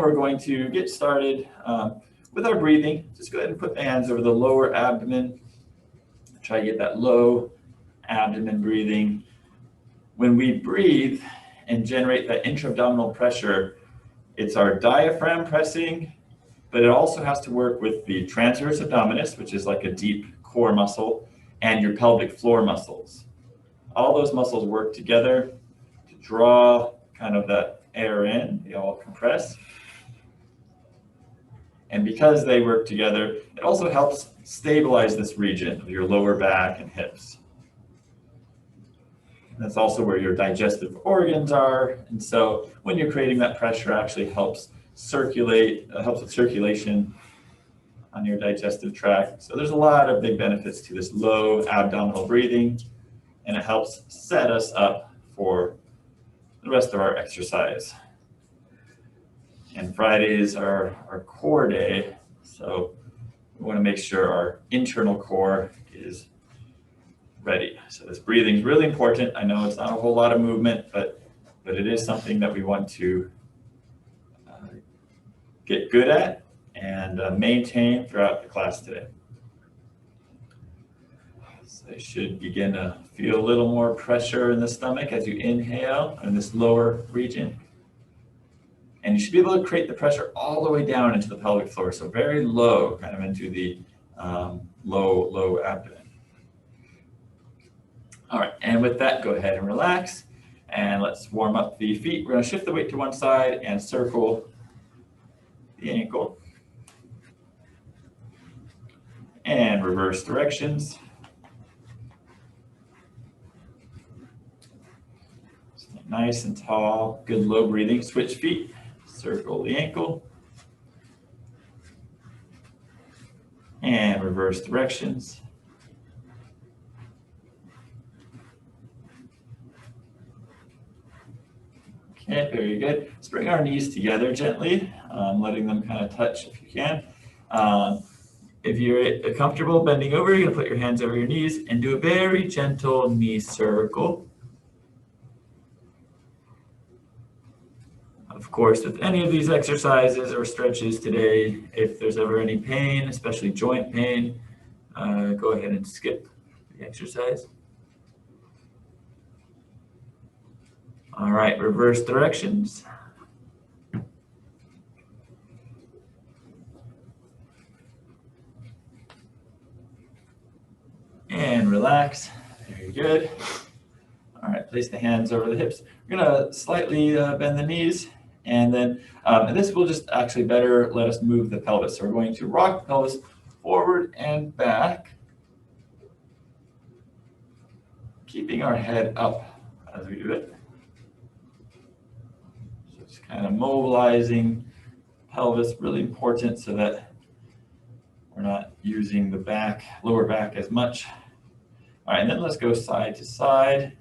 we're going to get started with our breathing. Just go ahead and put the hands over the lower abdomen. Try to get that low abdomen breathing. When we breathe and generate that intra-abdominal pressure, it's our diaphragm pressing, but it also has to work with the transverse abdominis, which is like a deep core muscle, and your pelvic floor muscles. All those muscles work together to draw kind of that air in. They all compress. And because they work together, it also helps stabilize this region of your lower back and hips. That's also where your digestive organs are. And so when you're creating that pressure, it actually helps with circulation on your digestive tract. So there's a lot of big benefits to this low abdominal breathing, and it helps set us up for the rest of our exercise. And Friday is our core day, so we want to make sure our internal core is ready. So this breathing is really important. I know it's not a whole lot of movement, but it is something that we want to get good at and maintain throughout the class today. So you should begin to feel a little more pressure in the stomach as you inhale in this lower region. And you should be able to create the pressure all the way down into the pelvic floor, so very low, kind of into the low abdomen. All right, and with that, go ahead and relax, and let's warm up the feet. We're going to shift the weight to one side and circle the ankle. And reverse directions. Stay nice and tall, good low breathing. Switch feet. Circle the ankle, and reverse directions. Okay, very good. Let's bring our knees together gently, letting them kind of touch if you can. If you're comfortable bending over, you're going to put your hands over your knees and do a very gentle knee circle. Of course, with any of these exercises or stretches today, if there's ever any pain, especially joint pain, go ahead and skip the exercise. All right, reverse directions. And relax. Very good. All right, place the hands over the hips. We're going to slightly bend the knees. And then and this will just actually better let us move the pelvis. So we're going to rock the pelvis forward and back, keeping our head up as we do it. So just kind of mobilizing pelvis, really important so that we're not using the lower back as much. All right, and then let's go side to side.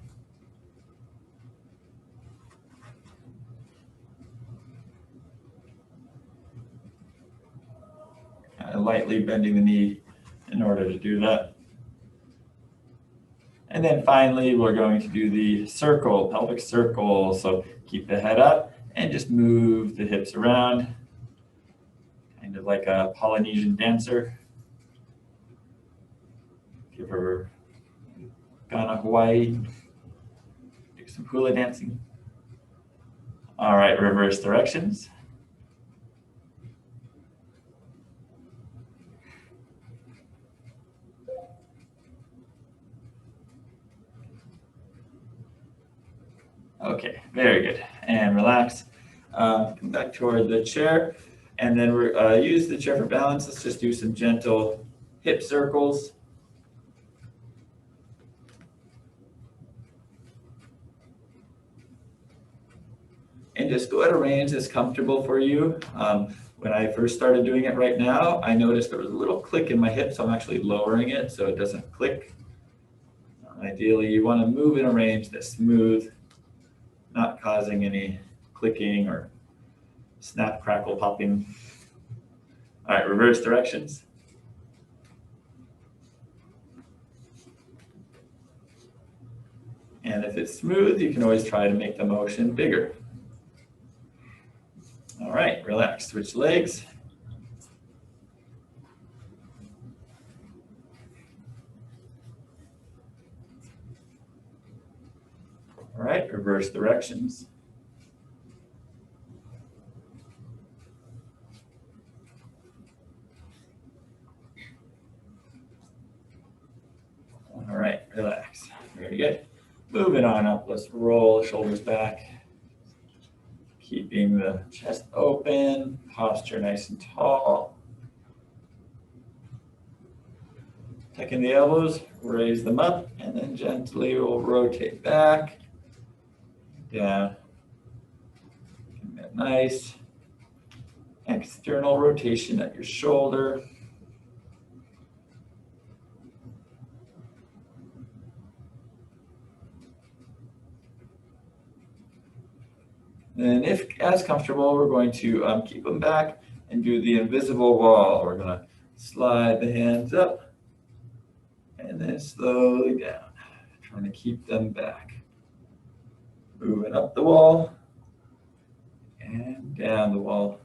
Lightly bending the knee in order to do that. And then finally, we're going to do the circle, pelvic circle. So keep the head up and just move the hips around, kind of like a Polynesian dancer. If you've ever gone to Hawaii, do some hula dancing. All right, reverse directions. Okay, very good. And relax. Come back toward the chair. And then we're use the chair for balance. Let's just do some gentle hip circles. And just go at a range that's comfortable for you. When I first started doing it right now, I noticed there was a little click in my hip, so I'm actually lowering it so it doesn't click. Ideally, you want to move in a range that's smooth, not causing any clicking or snap, crackle, popping. All right, reverse directions. And if it's smooth, you can always try to make the motion bigger. All right, relax, switch legs. All right, reverse directions. All right, relax. Very good. Moving on up, let's roll the shoulders back. Keeping the chest open, posture nice and tall. Tucking the elbows, raise them up, and then gently we'll rotate back, down. Getting that nice external rotation at your shoulder. And if as comfortable, we're going to keep them back and do the invisible wall. We're going to slide the hands up and then slowly down, trying to keep them back. Moving up the wall and down the wall.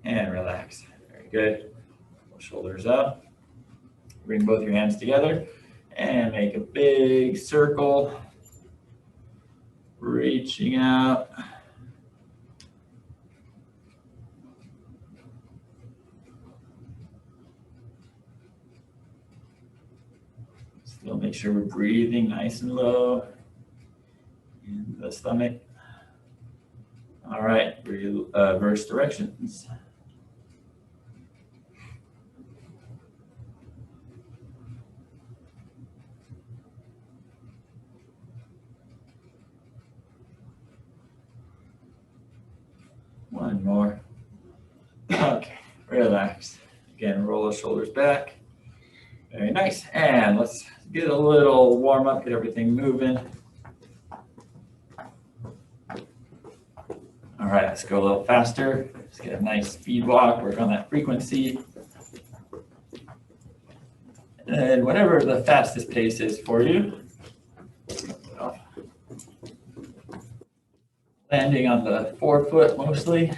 And relax. Very good. Shoulders up. Bring both your hands together and make a big circle. Reaching out. Still make sure we're breathing nice and low in the stomach. All right, reverse directions. One more. Okay, relax. Again, roll the shoulders back. Very nice. And let's get a little warm up, get everything moving. All right, let's go a little faster. Let's get a nice speed walk, work on that frequency. And whatever the fastest pace is for you. Landing on the forefoot mostly.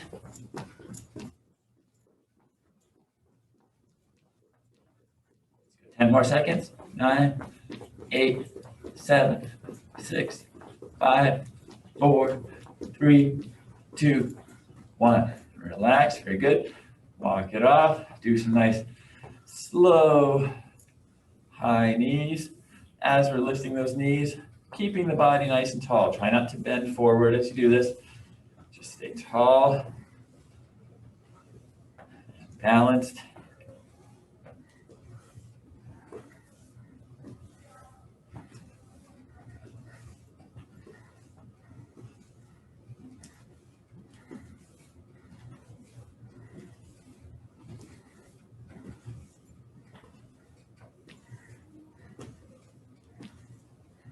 Ten more seconds. 9, 8, 7, 6, 5, 4, 3, 2, 1. Relax, very good. Walk it off. Do some nice slow high knees. As we're lifting those knees, keeping the body nice and tall. Try not to bend forward as you do this. Just stay tall, balanced.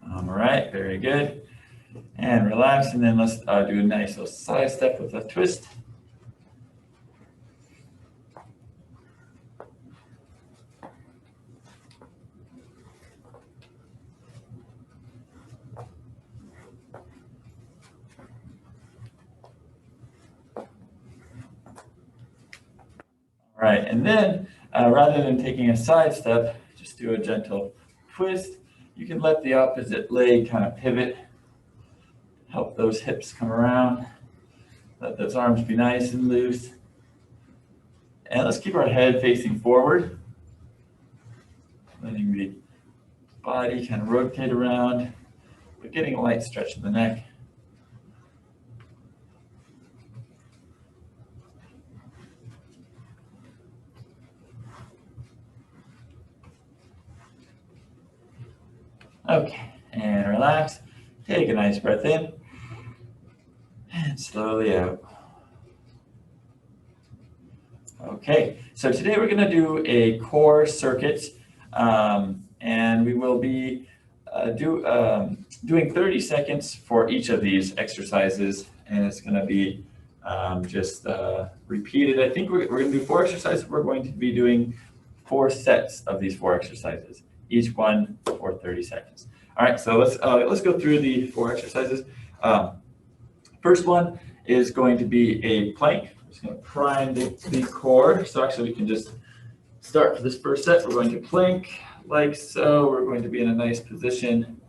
All right, very good. And relax, and then let's do a nice little side step with a twist. All right, and then rather than taking a side step, just do a gentle twist. You can let the opposite leg kind of pivot. Help those hips come around. Let those arms be nice and loose. And let's keep our head facing forward. Letting the body kind of rotate around, but getting a light stretch in the neck. Okay, and relax. Take a nice breath in and slowly out. Okay, so today we're going to do a core circuit, and we will be doing 30 seconds for each of these exercises, and it's going to be just repeated. I think we're going to do 4 exercises. We're going to be doing 4 sets of these 4 exercises, each one for 30 seconds. All right, so let's go through the 4 exercises. First one is going to be a plank. I'm just going to prime the core. So actually, we can just start for this first set. We're going to plank like so. We're going to be in a nice position.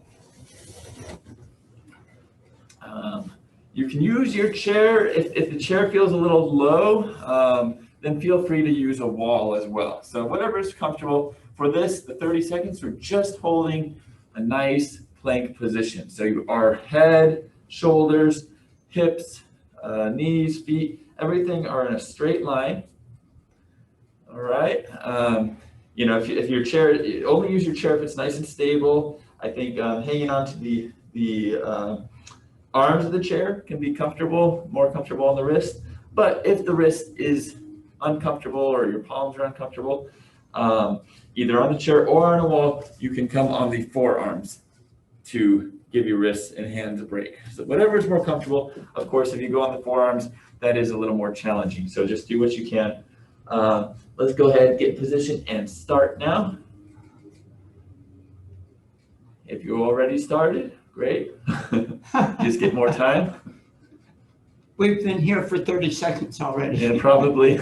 You can use your chair. If the chair feels a little low, then feel free to use a wall as well. So whatever is comfortable. For this, the 30 seconds, we're just holding a nice plank position. So you are head, shoulders, hips, knees, feet, everything are in a straight line. All right. You know, if your chair, only use your chair if it's nice and stable. I think hanging on to the arms of the chair can be comfortable, more comfortable on the wrist. But if the wrist is uncomfortable or your palms are uncomfortable, either on the chair or on a wall, you can come on the forearms to give your wrists and hands a break. So whatever is more comfortable. Of course, if you go on the forearms, that is a little more challenging. So just do what you can. Let's go ahead, get in position and start now. If you already started, great. Just get more time. We've been here for 30 seconds already. Yeah, probably.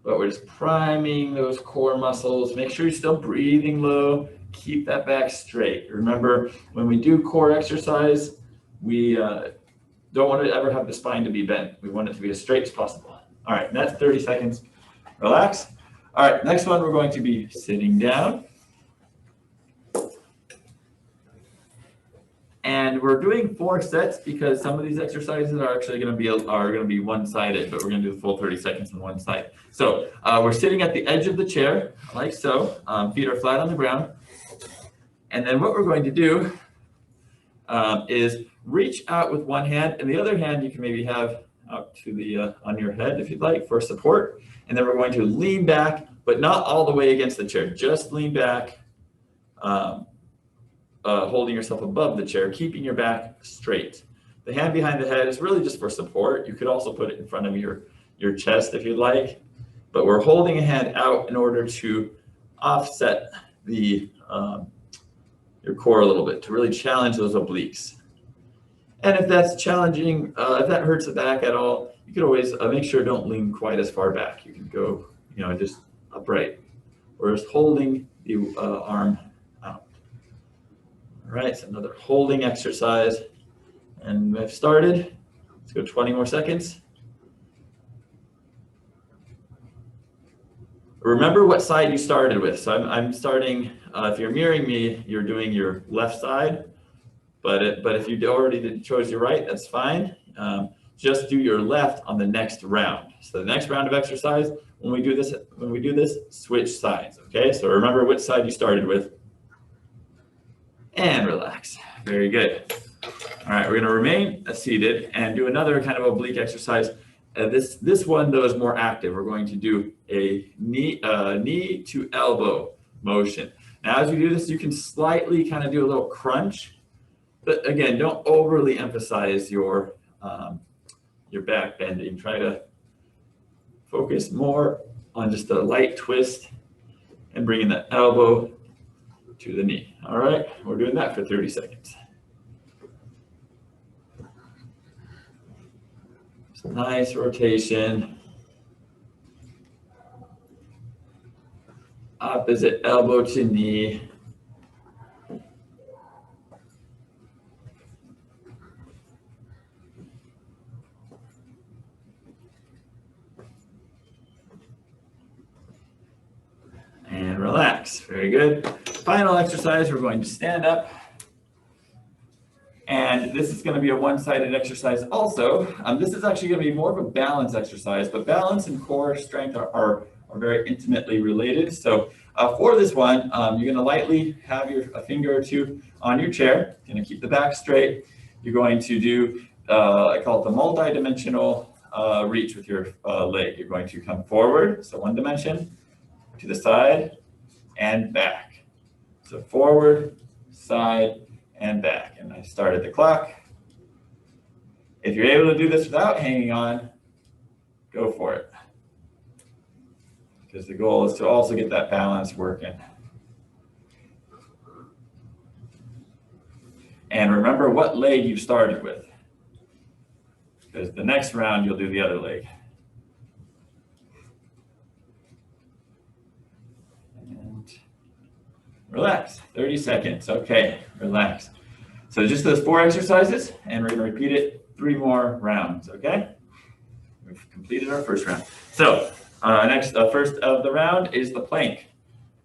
But we're just priming those core muscles. Make sure you're still breathing low. Keep that back straight. Remember, when we do core exercise, we don't want to ever have the spine to be bent. We want it to be as straight as possible. All right, that's 30 seconds. Relax. All right, next one, we're going to be sitting down. And we're doing 4 sets because some of these exercises are actually going to be one-sided, but we're going to do the full 30 seconds on one side. So we're sitting at the edge of the chair, like so. Feet are flat on the ground. And then what we're going to do is reach out with one hand, and the other hand you can maybe have out to the on your head if you'd like for support. And then we're going to lean back, but not all the way against the chair. Just lean back. Holding yourself above the chair, keeping your back straight. The hand behind the head is really just for support. You could also put it in front of your chest if you'd like, but we're holding a hand out in order to offset the your core a little bit, to really challenge those obliques. And if that's challenging, if that hurts the back at all, you could always make sure don't lean quite as far back. You can go, just upright, or just holding the arm out. All right, so another holding exercise, and I've started. Let's go 20 more seconds. Remember what side you started with. So I'm starting, if you're mirroring me, you're doing your left side, but if you already chose your right, that's fine. Just do your left on the next round. So the next round of exercise, when we do this, switch sides, okay? So remember which side you started with. And relax. Very good. All right, we're going to remain seated and do another kind of oblique exercise. This one, though, is more active. We're going to do a knee to elbow motion. Now, as you do this, you can slightly kind of do a little crunch, but again, don't overly emphasize your back bending. Try to focus more on just a light twist and bringing the elbow to the knee. All right, we're doing that for 30 seconds. Just nice rotation. Opposite elbow to knee. And relax. Very good. Final exercise, we're going to stand up. And this is going to be a one-sided exercise also. This is actually going to be more of a balance exercise, but balance and core strength are very intimately related. So for this one, you're going to lightly have a finger or two on your chair. You're going to keep the back straight. You're going to do, I call it the multi-dimensional reach with your leg. You're going to come forward, so one dimension, to the side and back. So forward, side, and back. And I started the clock. If you're able to do this without hanging on, go for it. because the goal is to also get that balance working. And remember what leg you started with, because the next round you'll do the other leg. And relax, 30 seconds. Okay, relax. So just those 4 exercises, and we're going to repeat it 3 more rounds, okay? We've completed our first round. So first of the round is the plank.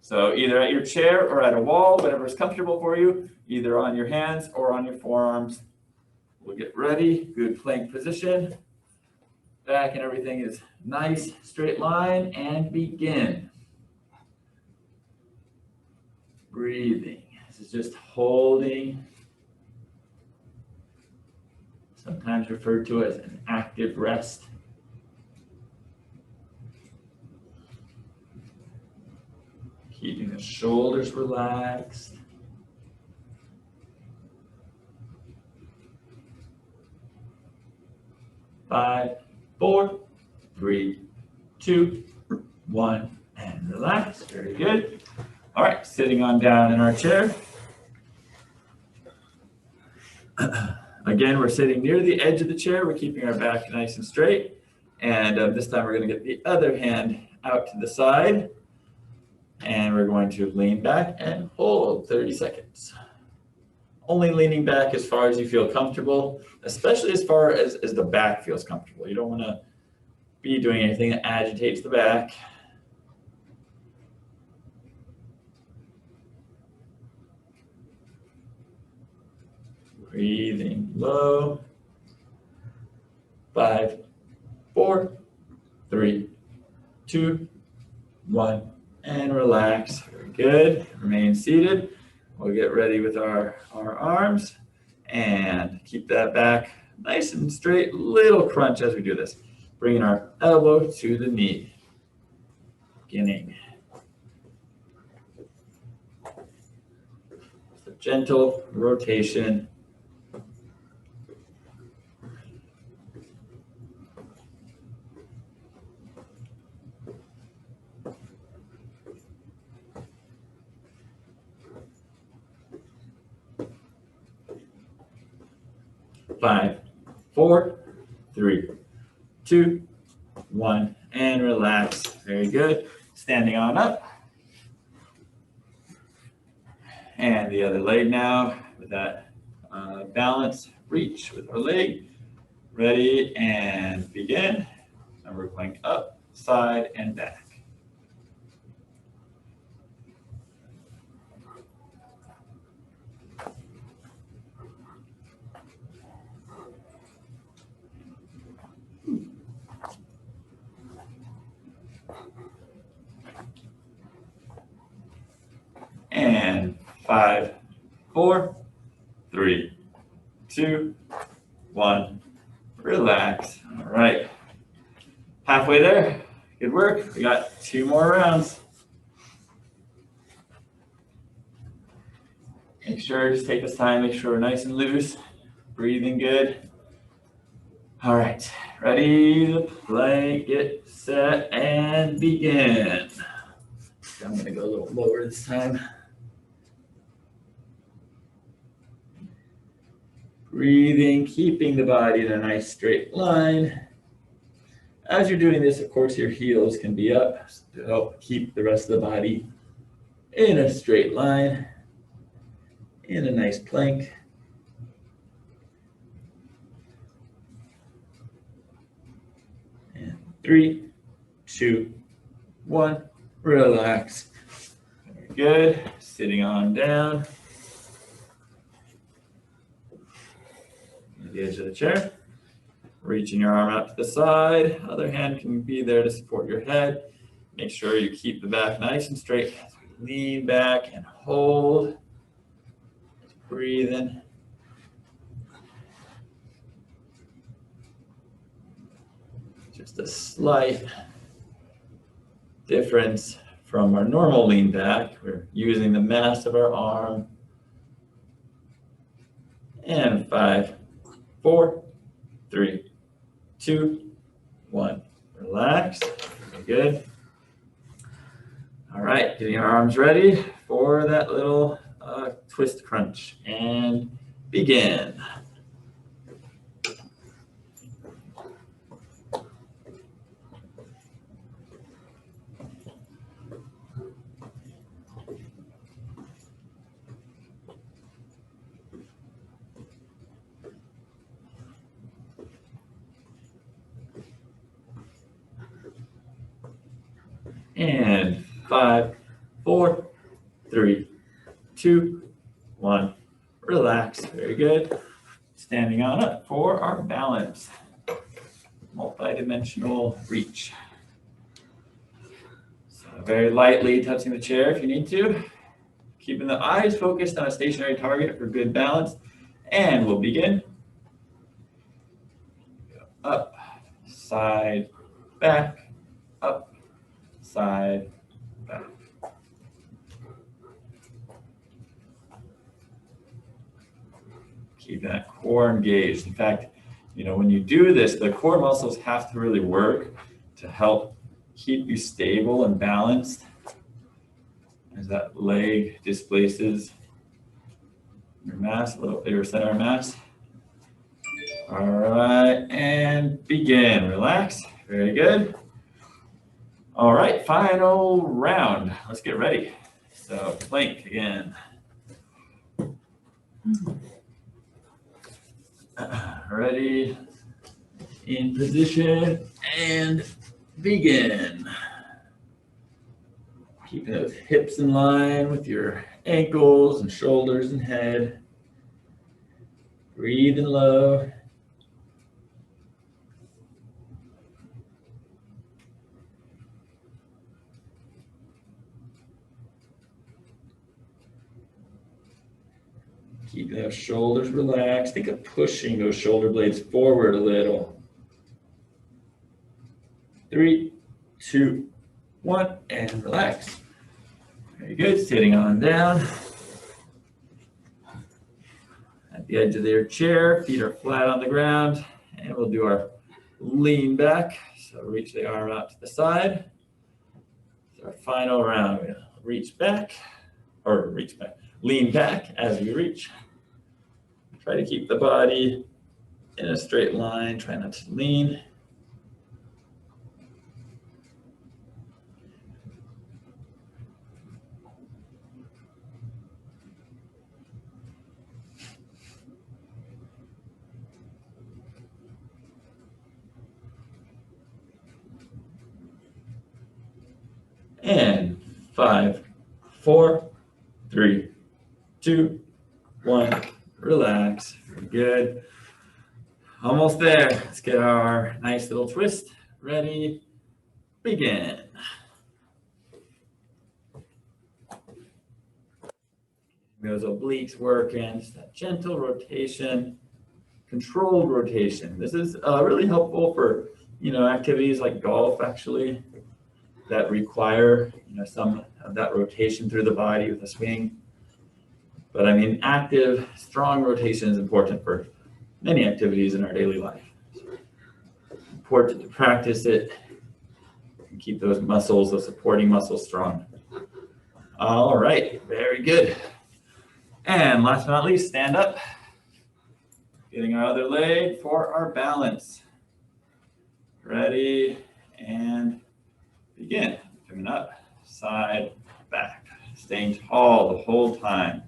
So either at your chair or at a wall, whatever is comfortable for you, either on your hands or on your forearms. We'll get ready, good plank position. Back and everything is nice, straight line, and begin. Breathing. This is just holding, sometimes referred to as an active rest. Keeping the shoulders relaxed. Five, 4, 3, 2, 1, and relax. Very good. All right, sitting on down in our chair. Again, we're sitting near the edge of the chair. We're keeping our back nice and straight. And this time we're going to get the other hand out to the side. And we're going to lean back and hold 30 seconds. Only leaning back as far as you feel comfortable, especially as far as the back feels comfortable. You don't want to be doing anything that agitates the back. Breathing low. 5, 4, 3, 2, 1. And relax. Very good. Remain seated. We'll get ready with our arms and keep that back nice and straight. Little crunch as we do this. Bringing our elbow to the knee. Beginning. Just a gentle rotation. Five, 4, 3, 2, 1, and relax. Very good. Standing on up. And the other leg now with that balance. Reach with our leg. Ready and begin. And we're going up, side, and back. And 5, 4, 3, 2, 1. Relax. All right. Halfway there. Good work. We got 2 more rounds. Make sure, just take this time, make sure we're nice and loose. Breathing good. All right. Ready to play, get set, and begin. I'm going to go a little lower this time. Breathing, keeping the body in a nice straight line. As you're doing this, of course, your heels can be up to help keep the rest of the body in a straight line, in a nice plank. And 3, 2, 1, relax. Very good. Sitting on down. The edge of the chair, reaching your arm out to the side, other hand can be there to support your head. Make sure you keep the back nice and straight as we lean back and hold. Breathe in. Just a slight difference from our normal lean back. We're using the mass of our arm. And 5, 4, 3, 2, 1. Relax. Very good. All right, getting our arms ready for that little twist crunch and begin. And 5, 4, 3, 2, 1. Relax. Very good. Standing on up for our balance. Multi-dimensional reach. So very lightly touching the chair if you need to. Keeping the eyes focused on a stationary target for good balance. And we'll begin. Up, side, back, up, side, back. Keep that core engaged. In fact, when you do this, the core muscles have to really work to help keep you stable and balanced as that leg displaces your mass, a little bigger center of mass. All right, and begin. Relax. Very good. All right, final round. Let's get ready. So plank again. Ready, in position, and begin. Keeping those hips in line with your ankles and shoulders and head. Breathe in low. Keep those shoulders relaxed. Think of pushing those shoulder blades forward a little. 3, 2, 1, and relax. Very good. Sitting on down. At the edge of your chair, feet are flat on the ground. And we'll do our lean back. So reach the arm out to the side. So our final round. We're gonna reach back. Lean back as we reach. Try to keep the body in a straight line. Try not to lean. And 5, 4, 3, 2, 1. Relax. Very good. Almost there. Let's get our nice little twist. Ready, begin. Those obliques working, just that gentle rotation, controlled rotation. This is really helpful for activities like golf, actually, that require some of that rotation through the body with a swing. But I mean, active, strong rotation is important for many activities in our daily life. So important to practice it and keep those muscles, those supporting muscles, strong. All right, very good. And last but not least, stand up. Getting our other leg for our balance. Ready, and begin. Coming up, side, back. Staying tall the whole time.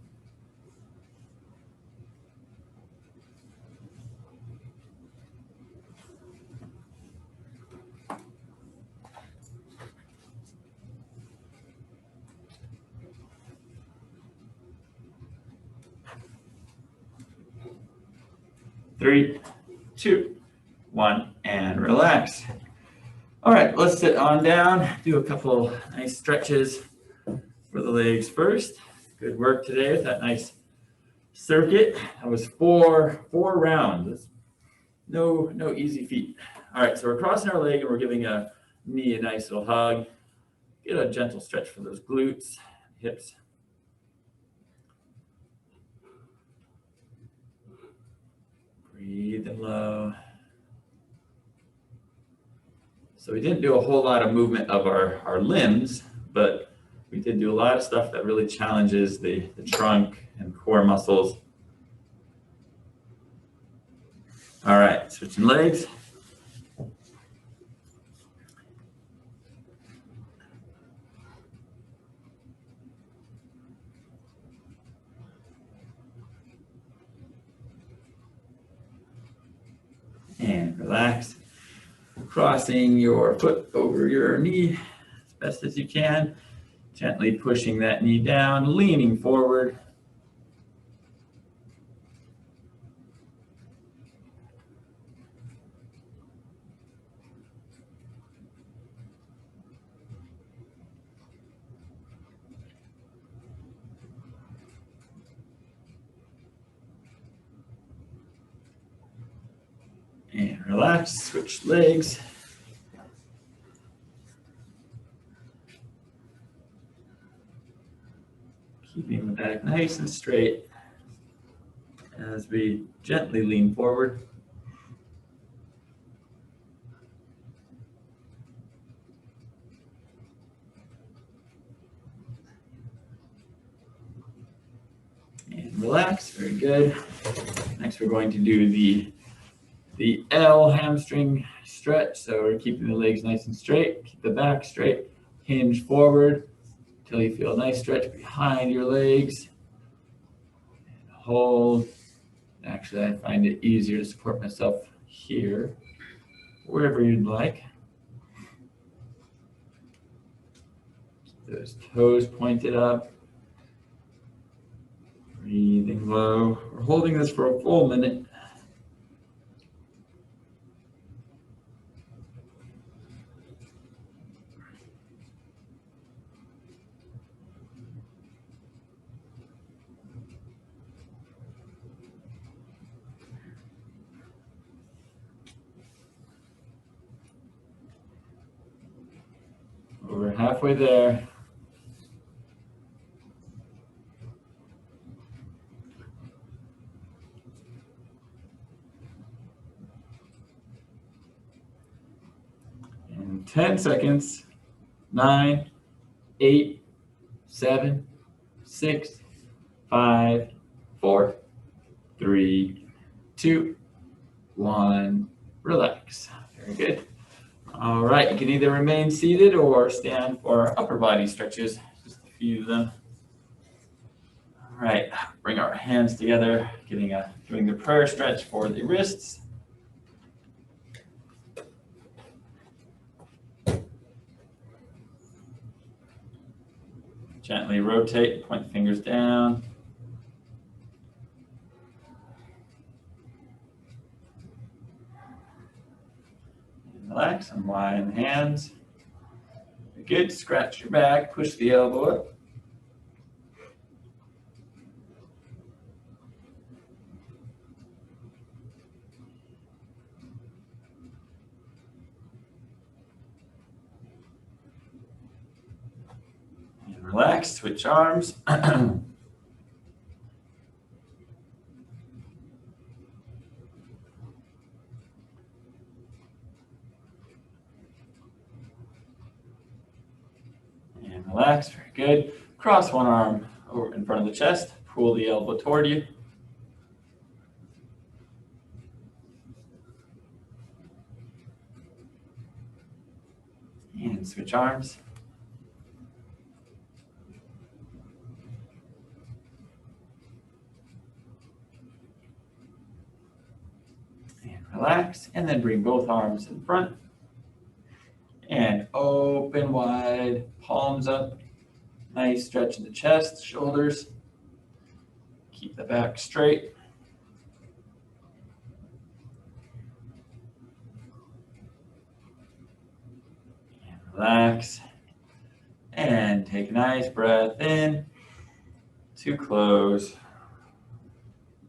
Three, 2, 1, and relax. All right, let's sit on down. Do a couple nice stretches for the legs first. Good work today with that nice circuit. That was four rounds. No easy feat. All right, so we're crossing our leg and we're giving a knee a nice little hug. Get a gentle stretch for those glutes, hips. Breathe in low. So we didn't do a whole lot of movement of our limbs, but we did do a lot of stuff that really challenges the trunk and core muscles. All right, switching legs. And relax. Crossing your foot over your knee as best as you can. Gently pushing that knee down, leaning forward. And relax, switch legs. Keeping the back nice and straight as we gently lean forward. And relax, very good. Next we're going to do the L hamstring stretch. So we're keeping the legs nice and straight, keep the back straight, hinge forward until you feel a nice stretch behind your legs. And hold. Actually, I find it easier to support myself here, wherever you'd like. Keep those toes pointed up. Breathing low. We're holding this for a full minute. We're halfway there. In 10 seconds, 9, 8, 7, 6, 5, 4, 3, 2, 1. Relax. Very good. All right, you can either remain seated or stand for upper body stretches, just a few of them. All right, bring our hands together, doing the prayer stretch for the wrists. Gently rotate, point the fingers down. Relax, unwind the hands. Good, scratch your back, push the elbow up. And relax, switch arms. And relax, very good. Cross one arm over in front of the chest, pull the elbow toward you. And switch arms. And relax, and then bring both arms in front. And open wide, palms up. Nice stretch in the chest, shoulders. Keep the back straight. And relax. And take a nice breath in to close.